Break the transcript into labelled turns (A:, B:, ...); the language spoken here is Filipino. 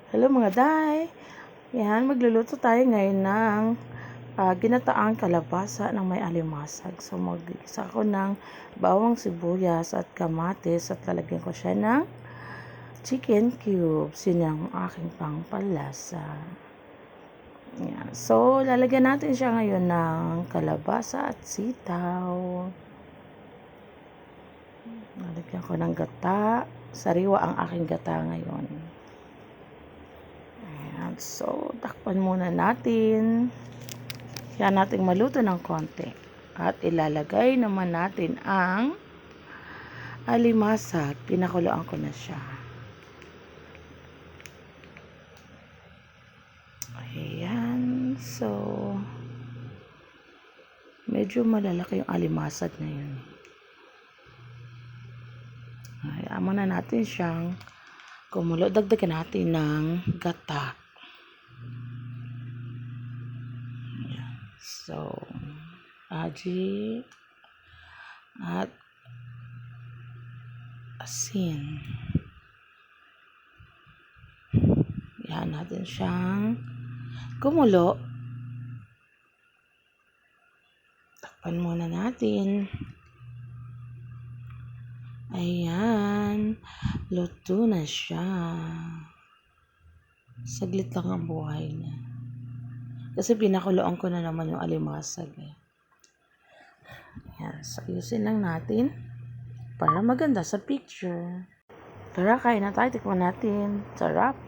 A: Hello mga day! Yan, magluluto tayo ngayon ng ginataang kalabasa ng may alimasag. So, mag-isa ko ng bawang sibuyas at kamatis at lalagyan ko siya ng chicken cubes. Yun ang aking pangpalasa. Yan. So, lalagyan natin siya ngayon ng kalabasa at sitaw. Lalagyan ko ng gata. Sariwa ang aking gata ngayon. So, takpan muna natin. Kaya natin maluto ng konti. At ilalagay naman natin ang alimasag. Pinakuluan ko na siya. Ayan. So, medyo malalaki yung alimasag na yun. Hayaan muna natin siyang kumulo. Dagdagan natin ng gata. So, aji at asin. Yan natin siyang kumulo. Takpan muna natin. Ayan. Luto na siya. Saglit lang ang buhay na. Kasi pinakuloan ko na naman yung alimasag. Ayan. So, ayusin lang natin para maganda sa picture. Tara, kain na tayo. Tikman natin. Sarap.